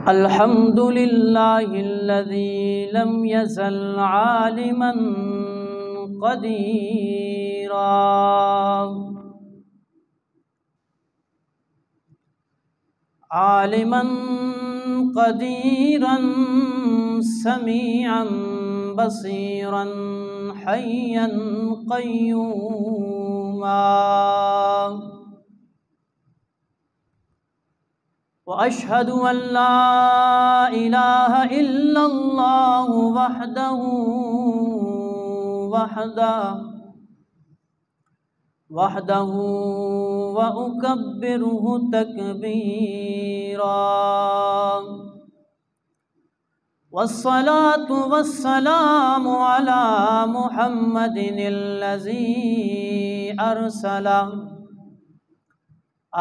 الحمد لله الذي لم يزل عالما قديرا عالما قديرا سميعا بصيرا حيا قيوما وأشهد أن لا إله إلا الله وحده وأكبره تكبيرا والصلاة والسلام على محمد الذي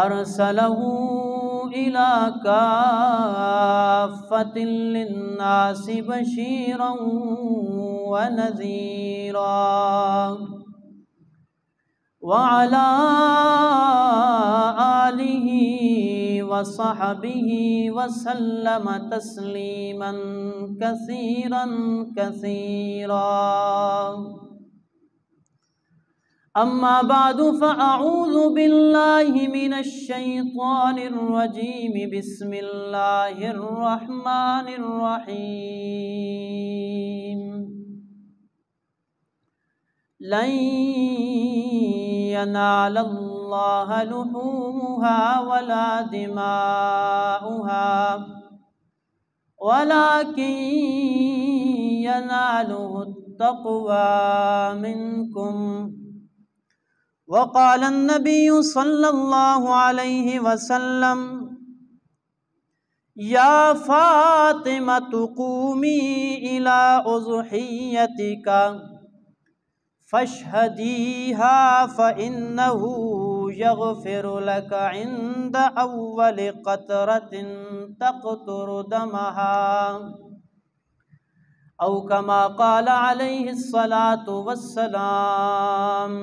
أرسله إلى كافة للناس بشيرا ونذيرا وعلى آله وصحبه وسلم تسليما كثيرا كثيرا أما بعد فأعوذ بالله من الشيطان الرجيم بسم الله الرحمن الرحيم لن ينال الله لحومها ولا دماؤها ولكن يناله التقوى منكم وقال النبي صلى الله عليه وسلم يا فاطمة قومي إلى أضحيتك فاشهديها فإنه يغفر لك عند أول قطرة تقطر دمها أو كما قال عليه الصلاة والسلام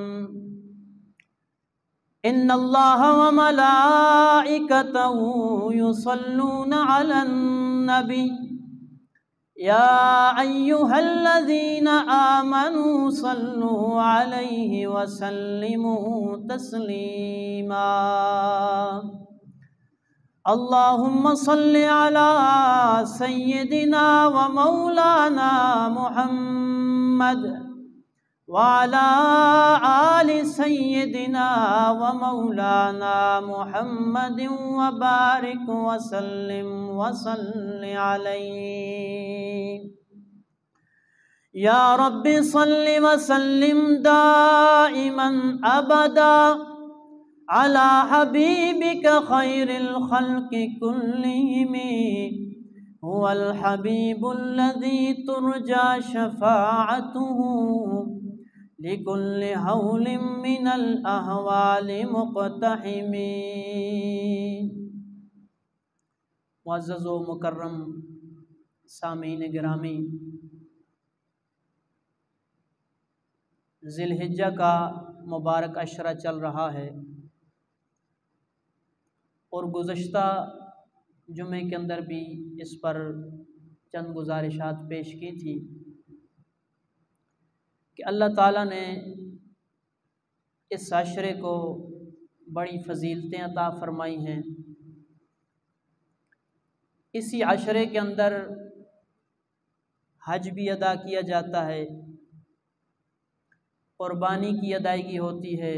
إن الله وملائكته يصلون على النبي يا أيها الذين آمنوا صلوا عليه وسلموا تسليما اللهم صل على سيدنا ومولانا محمد وعلى آل سيدنا ومولانا محمد وبارك وسلم وصل عليه يا رب صل وسلم دائما أبدا على حبيبك خير الخلق كلهم هو الحبيب الذي ترجى شفاعته لكل حول من الأهوال مقتحم معزز و مکرم سامعین گرامی، ذی الحجہ کا مبارک عشرہ چل رہا ہے اور گزشتہ جمعے کے اندر بھی اس پر چند گزارشات پیش کی تھی کہ اللہ تعالیٰ نے اس عشرے کو بڑی فضیلتیں عطا فرمائی ہیں۔ اسی عشرے کے اندر حج بھی ادا کیا جاتا ہے، قربانی کی ادائیگی ہوتی ہے،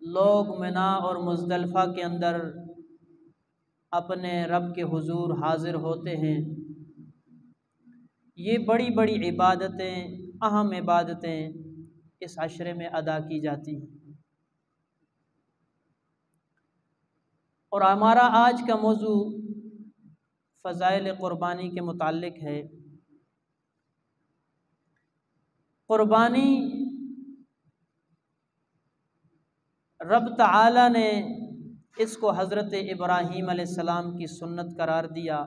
لوگ منا اور مزدلفہ کے اندر اپنے رب کے حضور حاضر ہوتے ہیں۔ یہ بڑی بڑی عبادتیں، اہم عبادتیں اس عشرے میں ادا کی جاتی ہیں۔ اور ہمارا آج کا موضوع فضائل قربانی کے متعلق ہے۔ قربانی رب تعالی نے اس کو حضرت ابراہیم علیہ السلام کی سنت قرار دیا۔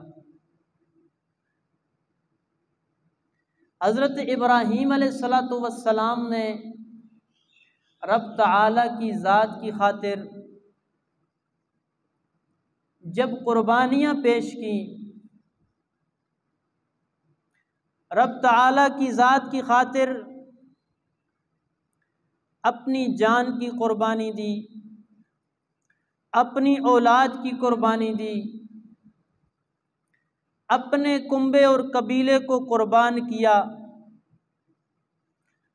حضرت ابراہیم علیہ السلام نے رب تعالی کی ذات کی خاطر جب قربانیاں پیش کیں، رب تعالیٰ کی ذات کی خاطر اپنی جان کی قربانی دی، اپنی اولاد کی قربانی دی، اپنے کنبے اور قبیلے کو قربان کیا،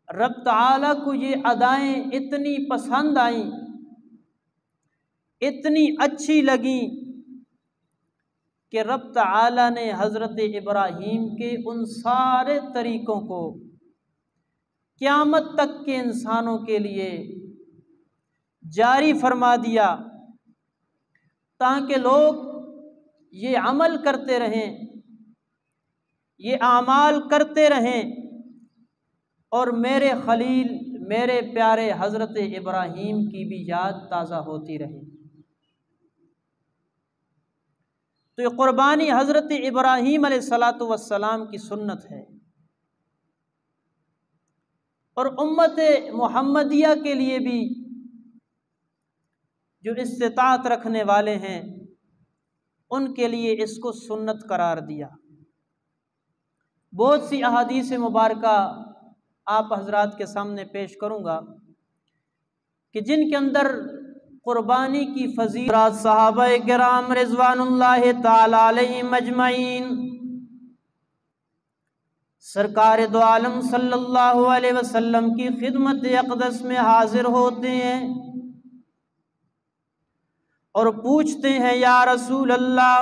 رب تعالیٰ کو یہ ادائیں اتنی پسند آئیں، اتنی اچھی لگیں کہ رب تعالیٰ نے حضرت ابراہیم کے ان سارے طریقوں کو قیامت تک کے انسانوں کے لیے جاری فرما دیا، تاکہ لوگ یہ عمل کرتے رہیں، یہ اعمال کرتے رہیں، اور میرے خلیل، میرے پیارے حضرت ابراہیم کی بھی یاد تازہ ہوتی رہے۔ تو یہ قربانی حضرت ابراہیم علیہ السلام کی سنت ہے، اور امت محمدیہ کے لیے بھی جو استطاعت رکھنے والے ہیں ان کے لیے اس کو سنت قرار دیا۔ بہت سی احادیث مبارکہ آپ حضرات کے سامنے پیش کروں گا کہ جن کے اندر قربانی کی فضیلت صحابہ کرام رضوان اللہ تعالی علیہم اجمعین، سرکار دو عالم صلی اللہ علیہ وسلم کی خدمت اقدس میں حاضر ہوتے ہیں اور پوچھتے ہیں، یا رسول اللہ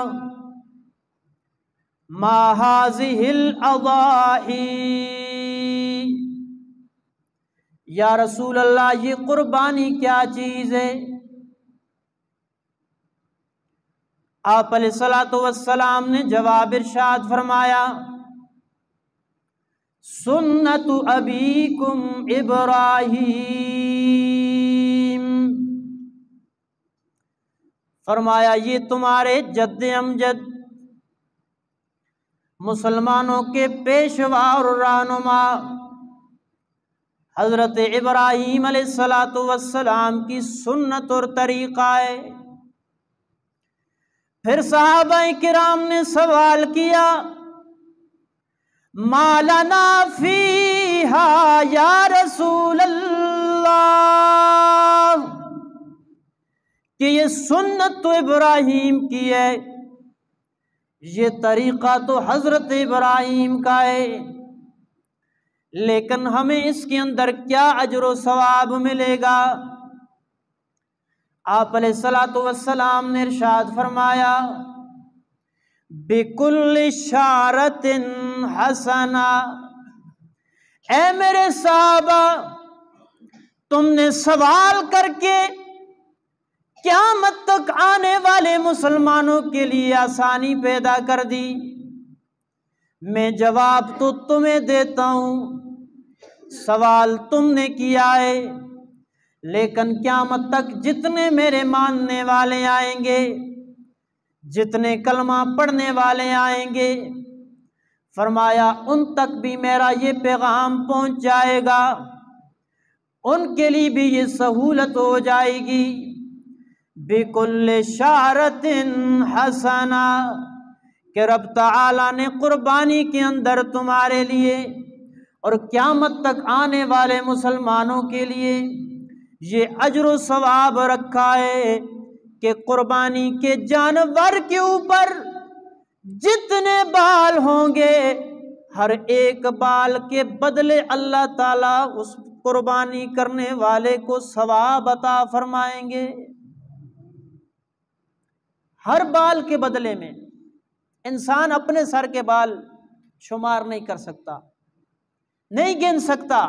ما هذه الاضاحی، یا رسول اللہ یہ قربانی کیا چیز ہے؟ آپ علیہ الصلوۃ والسلام نے جواب ارشاد فرمایا، سنت ابیکم ابراہیم، فرمایا یہ تمہارے جد امجد، مسلمانوں کے پیشوا اور رہنما حضرت ابراہیم علیہ السلام کی سنت اور طریقہ ہے۔ پھر صحابہ کرام نے سوال کیا، ما لنا فیہا یا رسول اللہ، کہ یہ سنت تو ابراہیم کی ہے، یہ طریقہ تو حضرت ابراہیم کا ہے، لیکن ہمیں اس کے اندر کیا اجر و ثواب ملے گا؟ آپ علیہ الصلوۃ والسلام نے ارشاد فرمایا، بِكُلِّ شَعْرَةٍ حَسَنَةٍ، اے میرے صحابہ تم نے سوال کر کے قیامت تک آنے والے مسلمانوں کے لیے آسانی پیدا کر دی، میں جواب تو تمہیں دیتا ہوں، سوال تم نے کیا ہے، لیکن قیامت تک جتنے میرے ماننے والے آئیں گے، جتنے کلمہ پڑھنے والے آئیں گے، فرمایا ان تک بھی میرا یہ پیغام پہنچ جائے گا، ان کے لیے بھی یہ سہولت ہو جائے گی۔ بِكُلِّ شَعْرَةٍ حَسَنَةٍ، کہ رب تعالیٰ نے قربانی کے اندر تمہارے لیے اور قیامت تک آنے والے مسلمانوں کے لیے یہ اجر و ثواب رکھا ہے کہ قربانی کے جانور کے اوپر جتنے بال ہوں گے، ہر ایک بال کے بدلے اللہ تعالیٰ اس قربانی کرنے والے کو ثواب عطا فرمائیں گے۔ ہر بال کے بدلے میں انسان اپنے سر کے بال شمار نہیں کر سکتا، نہیں گن سکتا،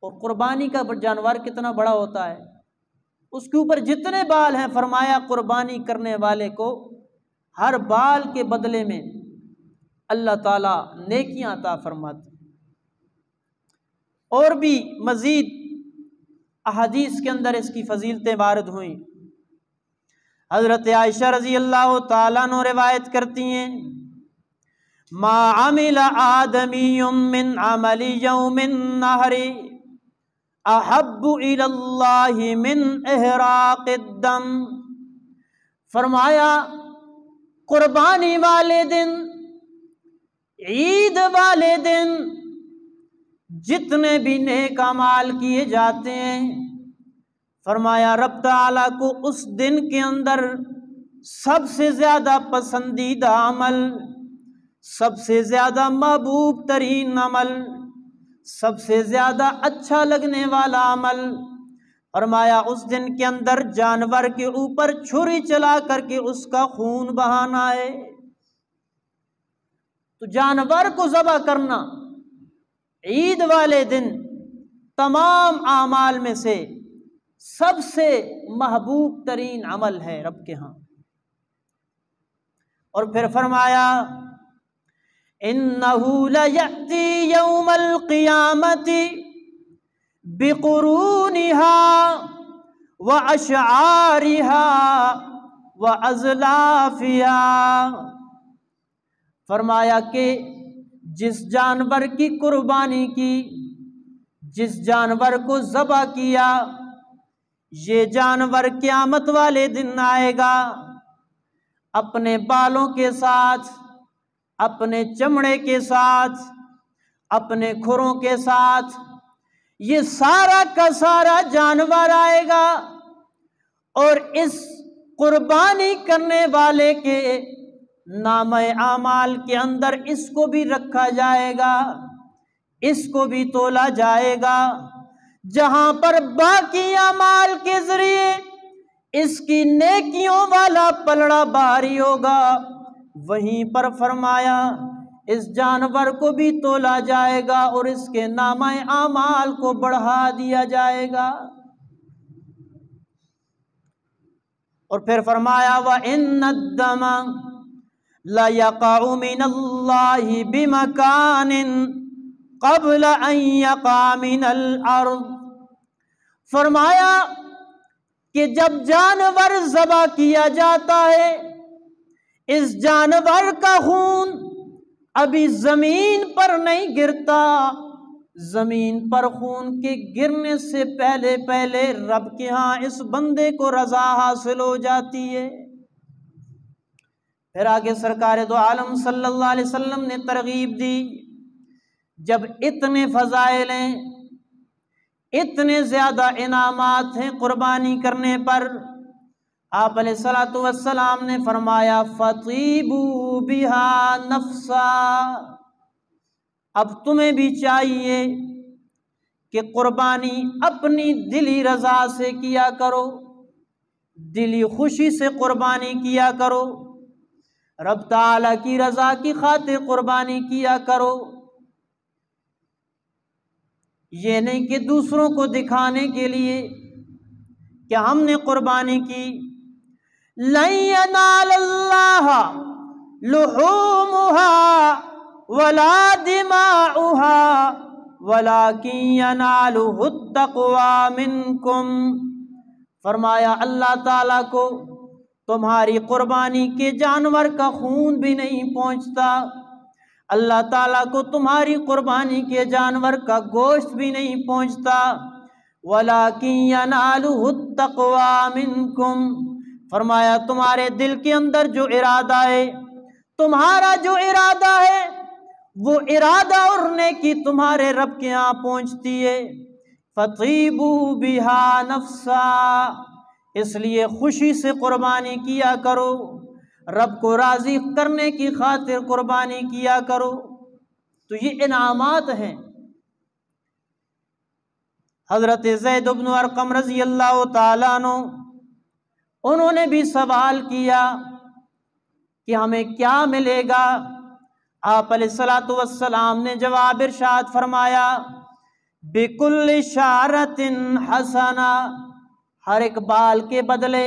اور قربانی کا جانور کتنا بڑا ہوتا ہے، اس کے اوپر جتنے بال ہیں، فرمایا قربانی کرنے والے کو ہر بال کے بدلے میں اللہ تعالیٰ نیکیاں عطا فرماتے۔ اور بھی مزید احادیث کے اندر اس کی فضیلتیں وارد ہوئیں۔ حضرت عائشہ رضی اللہ تعالیٰ عنہ روایت کرتی ہیں، ما عمل آدمی من عمل یوم النہر احب الی اللہ من احراق الدم، فرمایا قربانی والے دن، عید والے دن جتنے بھی نیک اعمال کیے جاتے ہیں، فرمایا رب تعالیٰ کو اس دن کے اندر سب سے زیادہ پسندیدہ عمل، سب سے زیادہ محبوب ترین عمل، سب سے زیادہ اچھا لگنے والا عمل، فرمایا اس دن کے اندر جانور کے اوپر چھری چلا کر کے اس کا خون بہانا ہے۔ تو جانور کو ذبح کرنا عید والے دن تمام اعمال میں سے سب سے محبوب ترین عمل ہے رب کے ہاں۔ اور پھر فرمایا اِنَّهُ لَيَأْتِي يَوْمَ الْقِيَامَةِ بِقُرُونِهَا وَأَشْعَارِهَا وَأَزْلَافِهَا، فرمایا کہ جس جانور کی قربانی کی، جس جانور کو ذبح کیا، یہ جانور قیامت والے دن آئے گا اپنے بالوں کے ساتھ، اپنے چمڑے کے ساتھ، اپنے کھروں کے ساتھ، یہ سارا کا سارا جانور آئے گا، اور اس قربانی کرنے والے کے نامہ اعمال کے اندر اس کو بھی رکھا جائے گا، اس کو بھی تولا جائے گا۔ جہاں پر باقی اعمال کے ذریعے اس کی نیکیوں والا پلڑا بھاری ہوگا، وہیں پر فرمایا اس جانور کو بھی تولا جائے گا اور اس کے نامہ اعمال کو بڑھا دیا جائے گا۔ اور پھر فرمایا وَإِنَّ الدَّمَ لَيَقَعُ مِنَ اللَّهِ بِمَكَانٍ قَبْلَ أَن يَقَعَ مِنَ الْأَرْضِ، فرمایا کہ جب جانور ذبح کیا جاتا ہے، اس جانور کا خون ابھی زمین پر نہیں گرتا، زمین پر خون کے گرنے سے پہلے پہلے رب کے ہاں اس بندے کو رضا حاصل ہو جاتی ہے۔ پھر آگے سرکار دو عالم صلی اللہ علیہ وسلم نے ترغیب دی، جب اتنے فضائل ہیں، اتنے زیادہ انعامات ہیں قربانی کرنے پر، آپ علیہ الصلوۃ والسلام نے فرمایا فَطِيبُوا بِهَا نَفْسًا، اب تمہیں بھی چاہیے کہ قربانی اپنی دلی رضا سے کیا کرو، دلی خوشی سے قربانی کیا کرو، رب تعالیٰ کی رضا کی خاطر قربانی کیا کرو، یہ نہیں کہ دوسروں کو دکھانے کے لیے کہ ہم نے قربانی کی۔ لَن يَنَالَ اللَّهَ لُحُومُهَا وَلَا دِمَاؤُهَا وَلَكِن يَنَالُهُ التَّقْوَى مِنكُمْ، فرمایا اللہ تعالیٰ کو تمہاری قربانی کے جانور کا خون بھی نہیں پہنچتا، اللہ تعالیٰ کو تمہاری قربانی کے جانور کا گوشت بھی نہیں پہنچتا، وَلَكِن يَنَالُهُ التَّقْوَى مِنكُمْ، فرمایا تمہارے دل کے اندر جو ارادہ ہے، تمہارا جو ارادہ ہے، وہ ارادہ اور نیکی تمہارے رب کے ہاں پہنچتی ہے۔ فَطِيبُوا بِهَا نَفْسًا، اس لیے خوشی سے قربانی کیا کرو، رب کو راضی کرنے کی خاطر قربانی کیا کرو۔ تو یہ انعامات ہیں۔ حضرت زید بن ارقم رضی اللہ تعالیٰ عنہ، انہوں نے بھی سوال کیا کہ ہمیں کیا ملے گا؟ آپ علیہ الصلوۃ والسلام نے جواب ارشاد فرمایا بِكُلِّ شَعْرَةٍ حَسَنَةٍ، ہر ایک بال کے بدلے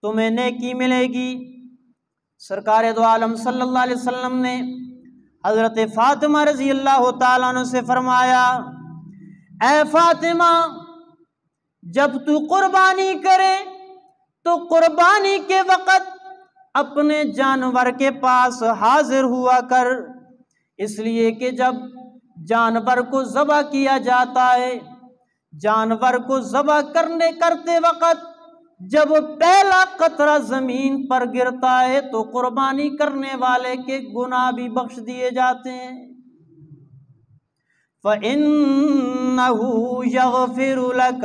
تمہیں نیکی ملے گی۔ سرکار دو عالم صلی اللہ علیہ وسلم نے حضرت فاطمہ رضی اللہ تعالیٰ عنہ سے فرمایا اے فاطمہ، جب تو قربانی کرے تو قربانی کے وقت اپنے جانور کے پاس حاضر ہوا کر، اس لیے کہ جب جانور کو ذبح کیا جاتا ہے، جانور کو ذبح کرتے وقت جب پہلا قطرہ زمین پر گرتا ہے تو قربانی کرنے والے کے گناہ بھی بخش دیے جاتے ہیں۔ فَإِنَّهُ يَغْفِرُ لَكَ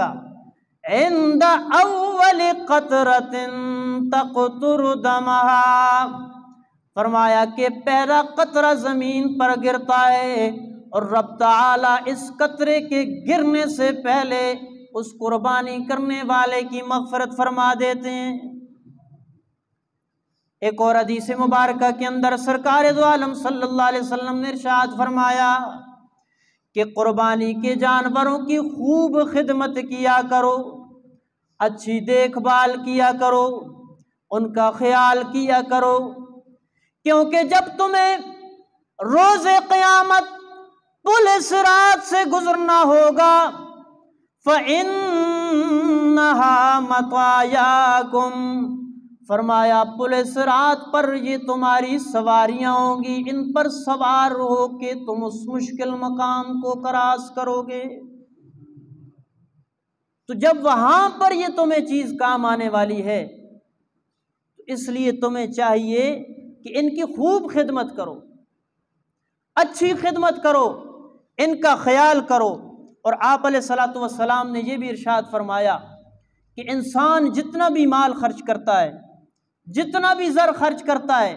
عِنْدَ أَوَّلِ قَطْرَةٍ تَقْطُرُ دَمَهَا، فرمایا کہ پہلا قطرہ زمین پر گرتا ہے اور رب تعالی اس قطرے کے گرنے سے پہلے اس قربانی کرنے والے کی مغفرت فرما دیتے ہیں۔ ایک اور حدیث مبارکہ کے اندر سرکار دو عالم صلی اللہ علیہ وسلم نے ارشاد فرمایا کہ قربانی کے جانوروں کی خوب خدمت کیا کرو، اچھی دیکھ بھال کیا کرو، ان کا خیال کیا کرو، کیونکہ جب تمہیں روز قیامت پل صراط سے گزرنا ہوگا فَإِنَّهَا مَطَايَاكُمْ، فرمایا پل صراط پر یہ تمہاری سواریاں ہوں گی، ان پر سوار ہو کے تم اس مشکل مقام کو کراس کرو گے۔ تو جب وہاں پر یہ تمہیں چیز کام آنے والی ہے تو اس لیے تمہیں چاہیے کہ ان کی خوب خدمت کرو، اچھی خدمت کرو، ان کا خیال کرو۔ اور آپ علیہ الصلوۃ والسلام نے یہ بھی ارشاد فرمایا کہ انسان جتنا بھی مال خرچ کرتا ہے، جتنا بھی زر خرچ کرتا ہے،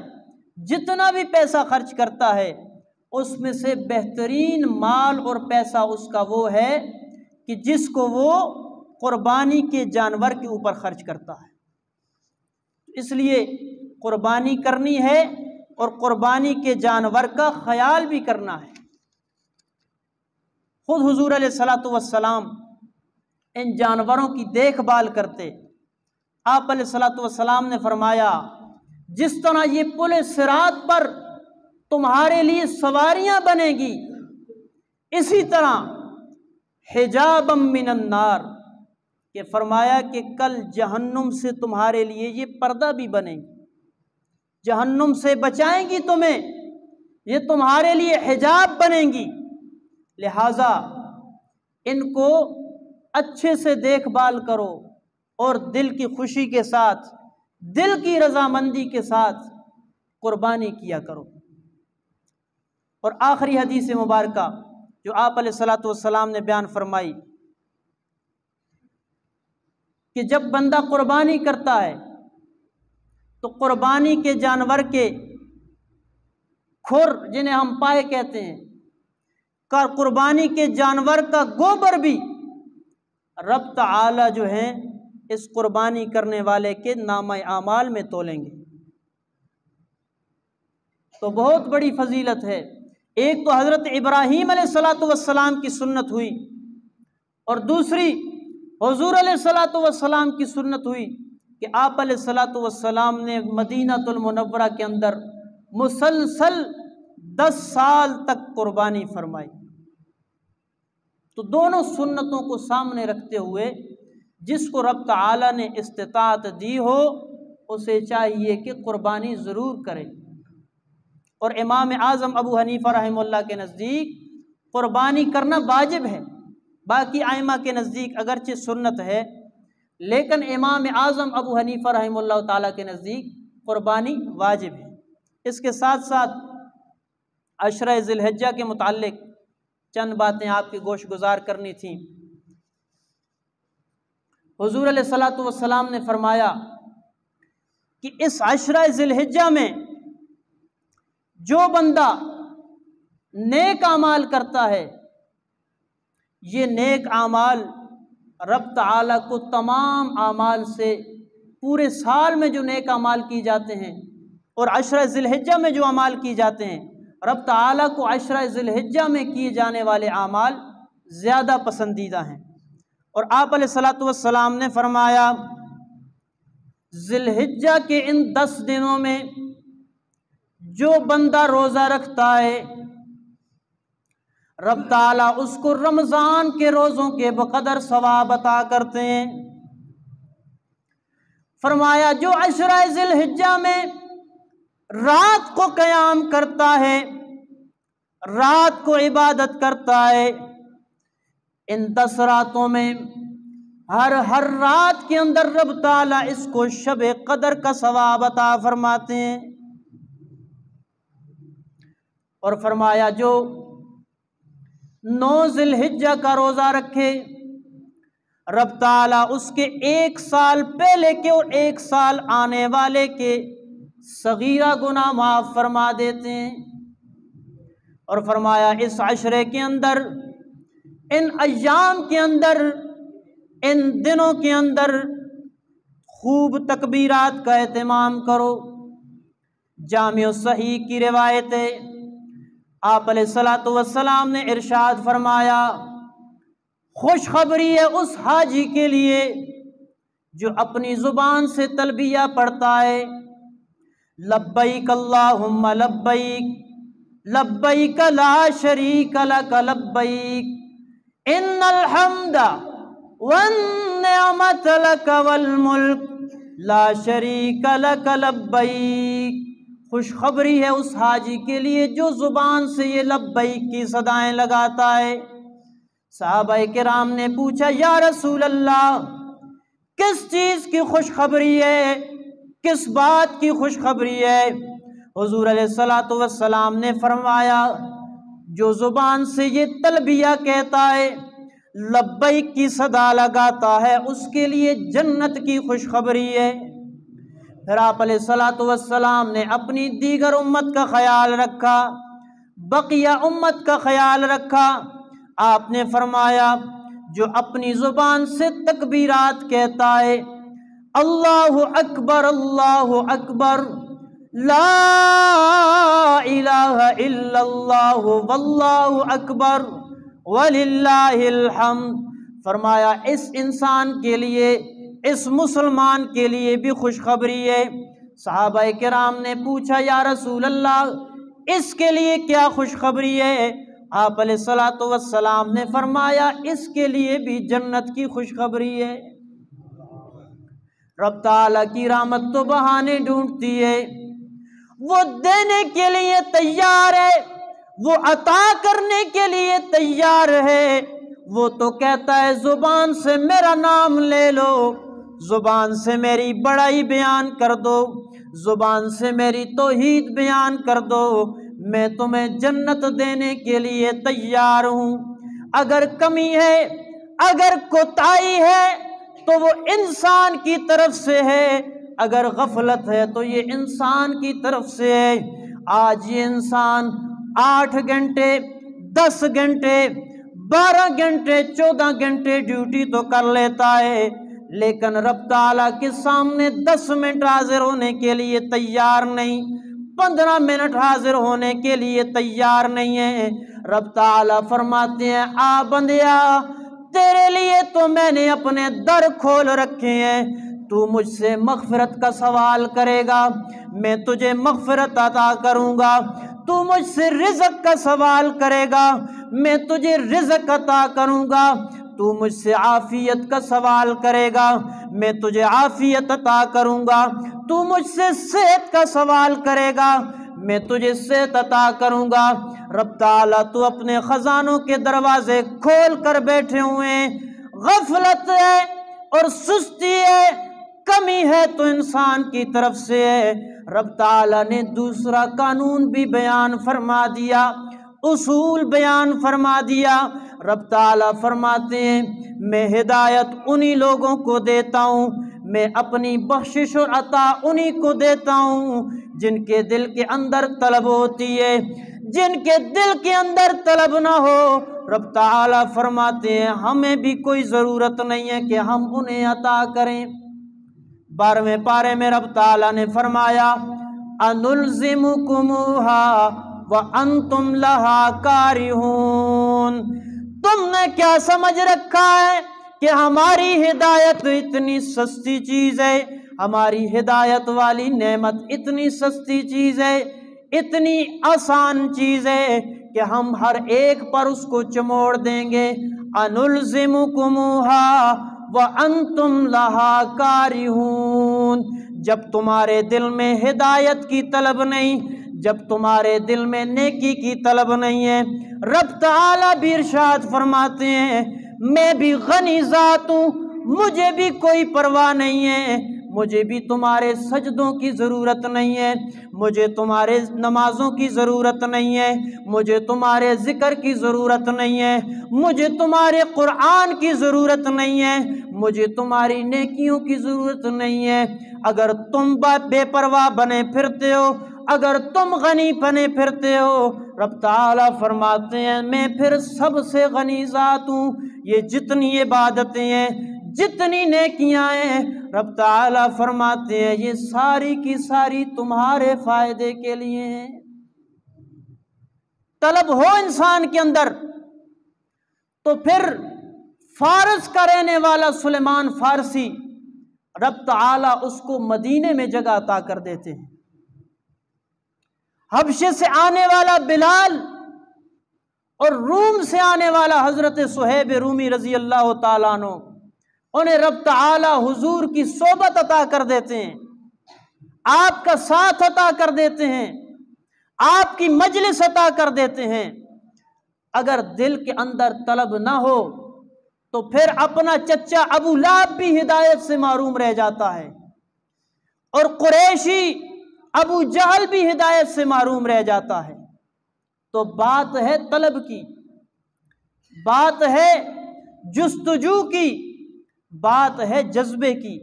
جتنا بھی پیسہ خرچ کرتا ہے، اس میں سے بہترین مال اور پیسہ اس کا وہ ہے کہ جس کو وہ قربانی کے جانور کے اوپر خرچ کرتا ہے۔ اس لیے قربانی کرنی ہے اور قربانی کے جانور کا خیال بھی کرنا ہے۔ خود حضور علیہ الصلوۃ والسلام ان جانوروں کی دیکھ بھال کرتے۔ آپ علیہ الصلوۃ والسلام نے فرمایا جس طرح یہ پل صراط پر تمہارے لیے سواریاں بنے گی، اسی طرح حجابا من النار، کہ فرمایا کہ کل جہنم سے تمہارے لیے یہ پردہ بھی بنے گی، جہنم سے بچائیں گی تمہیں، یہ تمہارے لیے حجاب بنیں گی۔ لہٰذا ان کو اچھے سے دیکھ بھال کرو اور دل کی خوشی کے ساتھ، دل کی رضامندی کے ساتھ قربانی کیا کرو۔ اور آخری حدیث مبارکہ جو آپ علیہ الصلوۃ والسلام نے بیان فرمائی کہ جب بندہ قربانی کرتا ہے تو قربانی کے جانور کے کھر، جنہیں ہم پائے کہتے ہیں، قربانی کے جانور کا گوبر بھی رب تعالی جو ہیں اس قربانی کرنے والے کے نامہ اعمال میں تولیں گے۔ تو بہت بڑی فضیلت ہے۔ ایک تو حضرت ابراہیم علیہ الصلوۃ والسلام کی سنت ہوئی، اور دوسری حضور علیہ الصلوۃ والسلام کی سنت ہوئی کہ آپ علیہ الصلوۃ والسلام نے مدینہ المنورہ کے اندر مسلسل 10 سال تک قربانی فرمائی۔ تو دونوں سنتوں کو سامنے رکھتے ہوئے جس کو رب تعالی نے استطاعت دی ہو اسے چاہیے کہ قربانی ضرور کرے۔ اور امام اعظم ابو حنیفہ رحمہ اللہ کے نزدیک قربانی کرنا واجب ہے، باقی ائمہ کے نزدیک اگرچہ سنت ہے، لیکن امام اعظم ابو حنیفہ رحمہ اللہ تعالیٰ کے نزدیک قربانی واجب ہے۔ اس کے ساتھ ساتھ عشرہ ذی الحجہ کے متعلق چند باتیں آپ کی گوش گزار کرنی تھیں۔ حضور علیہ الصلوۃ والسلام نے فرمایا کہ اس عشرہ ذی الحجہ میں جو بندہ نیک اعمال کرتا ہے، یہ نیک اعمال رب تعالیٰ کو تمام اعمال سے، پورے سال میں جو نیک اعمال کی جاتے ہیں اور عشرہ ذی الحجہ میں جو اعمال کی جاتے ہیں، رب تعالیٰ کو عشرہ ذی الحجہ میں کیے جانے والے اعمال زیادہ پسندیدہ ہیں۔ اور آپ علیہ الصلوۃ والسلام نے فرمایا ذی الحجہ کے ان 10 دنوں میں جو بندہ روزہ رکھتا ہے، رب تعالیٰ اس کو رمضان کے روزوں کے بقدر ثواب عطا کرتے ہیں۔ فرمایا جو عشرہ ذی الحجہ میں رات کو قیام کرتا ہے، رات کو عبادت کرتا ہے، ان 10 راتوں میں ہر رات کے اندر رب تعالیٰ اس کو شب قدر کا ثواب عطا فرماتے ہیں۔ اور فرمایا جو 9 ذی الحجہ کا روزہ رکھے، رب تعالیٰ اس کے 1 سال پہلے کے اور 1 سال آنے والے کے صغیرہ گناہ معاف فرما دیتے ہیں۔ اور فرمایا اس عشرے کے اندر، ان ایام کے اندر، ان دنوں کے اندر خوب تکبیرات کا اہتمام کرو۔ جامع صحیح کی روایت ہے، آپ علیہ الصلوۃ والسلام نے ارشاد فرمایا، خوشخبری ہے اس حاجی کے لیے جو اپنی زبان سے تلبیہ پڑھتا ہے، لبیک اللہم لبیک لبیک لا شریک لک لبیک ان الحمد والنعمت لک والملک لا شریک لک لبیک۔ خوشخبری ہے اس حاجی کے لیے جو زبان سے یہ لبیک کی صدائیں لگاتا ہے۔ صحابہ کرام نے پوچھا یا رسول اللہ کس چیز کی خوشخبری ہے، کس بات کی خوشخبری ہے؟ حضور علیہ الصلوۃ والسلام نے فرمایا جو زبان سے یہ تلبیہ کہتا ہے، لبیک کی صدا لگاتا ہے، اس کے لیے جنت کی خوشخبری ہے۔ پھر آپ علیہ الصلوۃ والسلام نے اپنی دیگر امت کا خیال رکھا، بقیہ امت کا خیال رکھا۔ آپ نے فرمایا جو اپنی زبان سے تکبیرات کہتا ہے، اللہ اکبر لا الہ الا اللہ واللہ اکبر وللہ الحمد، فرمایا اس انسان کے لیے، اس مسلمان کے لیے بھی خوشخبری ہے۔ صحابہ کرام نے پوچھا یا رسول اللہ اس کے لیے کیا خوشخبری ہے؟ آپ علیہ الصلوۃ والسلام نے فرمایا اس کے لیے بھی جنت کی خوشخبری ہے۔ رب تعالیٰ کی رحمت تو بہانے ڈھونڈتی ہے، وہ دینے کے لیے تیار ہے، وہ عطا کرنے کے لیے تیار ہے۔ وہ تو کہتا ہے زبان سے میرا نام لے لو، زبان سے میری بڑائی بیان کر دو، زبان سے میری توحید بیان کر دو، میں تمہیں جنت دینے کے لیے تیار ہوں۔ اگر کمی ہے، اگر کوتاہی ہے تو وہ انسان کی طرف سے ہے، اگر غفلت ہے تو یہ انسان کی طرف سے ہے۔ آج یہ انسان 8 گھنٹے 10 گھنٹے 12 گھنٹے 14 گھنٹے ڈیوٹی تو کر لیتا ہے، لیکن رب تعالیٰ کے سامنے 10 منٹ حاضر ہونے کے لیے تیار نہیں، 15 منٹ حاضر ہونے کے لیے تیار نہیں ہے۔ رب تعالیٰ فرماتے ہیں آ بندیا تیرے لیے تو میں نے اپنے در کھول رکھے ہیں، تو مجھ سے مغفرت کا سوال کرے گا میں تجھے مغفرت عطا کروں گا، تو مجھ سے رزق کا سوال کرے گا میں تجھے رزق عطا کروں گا، تو مجھ سے عافیت کا سوال کرے گا میں تجھے عافیت عطا کروں گا، تو مجھ سے صحت کا سوال کرے گا میں تجھے صحت عطا کروں گا۔ رب تعالیٰ تو اپنے خزانوں کے دروازے کھول کر بیٹھے ہوئے ہیں۔ غفلت ہے اور سستی ہے، کمی ہے تو انسان کی طرف سے ہے۔ رب تعالیٰ نے دوسرا قانون بھی بیان فرما دیا، اصول بیان فرما دیا۔ رب تعالیٰ فرماتے ہیں میں ہدایت انہی لوگوں کو دیتا ہوں، میں اپنی بخشش اور عطا انہی کو دیتا ہوں جن کے دل کے اندر طلب ہوتی ہے، جن کے دل کے اندر طلب نہ ہو رب تعالیٰ فرماتے ہیں ہمیں بھی کوئی ضرورت نہیں ہے کہ ہم انہیں عطا کریں۔ 12ویں پارے میں رب تعالیٰ نے فرمایا أَنُلْزِمُكُمُوهَا وَأَنْتُمْ لَهَا كَارِهُونَ، تم نے کیا سمجھ رکھا ہے کہ ہماری ہدایت اتنی سستی چیز ہے، ہماری ہدایت والی نعمت اتنی سستی چیز ہے، اتنی آسان چیز ہے کہ ہم ہر ایک پر اس کو چموڑ دیں گے۔ أَنُلْزِمُكُمُوهَا وَأَنْتُمْ لَهَا كَارِهُونَ، جب تمہارے دل میں ہدایت کی طلب نہیں، جب تمہارے دل میں نیکی کی طلب نہیں ہے، رب تعالیٰ بھی ارشاد فرماتے ہیں میں بھی غنی ذات ہوں مجھے بھی کوئی پرواہ نہیں ہے، مجھے بھی تمہارے سجدوں کی ضرورت نہیں ہے، مجھے تمہارے نمازوں کی ضرورت نہیں ہے، مجھے تمہارے ذکر کی ضرورت نہیں ہے، مجھے تمہارے قرآن کی ضرورت نہیں ہے، مجھے تمہاری نیکیوں کی ضرورت نہیں ہے۔ اگر تم بے پرواہ بنے پھرتے ہو، اگر تم غنی بنے پھرتے ہو، رب تعالیٰ فرماتے ہیں میں پھر سب سے غنی ذات ہوں۔ یہ جتنی عبادتیں ہیں، جتنی نیکیاں ہیں، رب تعالیٰ فرماتے ہیں یہ ساری کی ساری تمہارے فائدے کے لیے ہیں۔ طلب ہو انسان کے اندر تو پھر فارس کا رہنے والا سلیمان فارسی، رب تعالیٰ اس کو مدینے میں جگہ عطا کر دیتے ہیں۔ حبشے سے آنے والا بلال اور روم سے آنے والا حضرت صہیب رومی رضی اللہ تعالیٰ عنہ، انہیں رب تعالیٰ حضور کی صحبت عطا کر دیتے ہیں، آپ کا ساتھ عطا کر دیتے ہیں، آپ کی مجلس عطا کر دیتے ہیں۔ اگر دل کے اندر طلب نہ ہو تو پھر اپنا چچا ابو لہب بھی ہدایت سے محروم رہ جاتا ہے، اور قریشی ابو جہل بھی ہدایت سے محروم رہ جاتا ہے۔ تو بات ہے طلب کی، بات ہے جستجو کی، بات ہے جذبے کی۔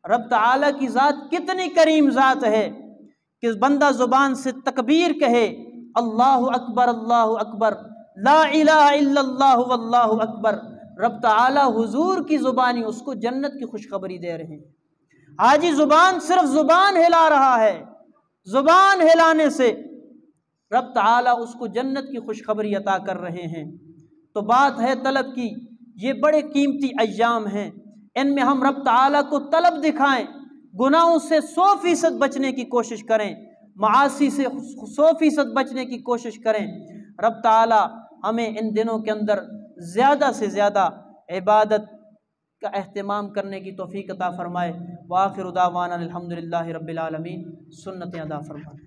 رب تعالیٰ کی ذات کتنی کریم ذات ہے کہ بندہ زبان سے تکبیر کہے، اللہ اکبر اللہ اکبر، لا الہ الا اللہ واللہ اکبر، رب تعالیٰ حضور کی زبانی اس کو جنت کی خوشخبری دے رہے ہیں۔ حاجی زبان صرف زبان ہلا رہا ہے، زبان ہلانے سے رب تعالیٰ اس کو جنت کی خوشخبری عطا کر رہے ہیں۔ تو بات ہے طلب کی، یہ بڑے قیمتی ایام ہیں، ان میں ہم رب تعالیٰ کو طلب دکھائیں، گناہوں سے 100% بچنے کی کوشش کریں، معاصی سے 100% بچنے کی کوشش کریں۔ رب تعالیٰ ہمیں ان دنوں کے اندر زیادہ سے زیادہ عبادت کا اہتمام کرنے کی توفیق عطا فرمائے۔ وآخر دعوانا الحمدللہ رب العالمین، سنتیں ادا فرمائے۔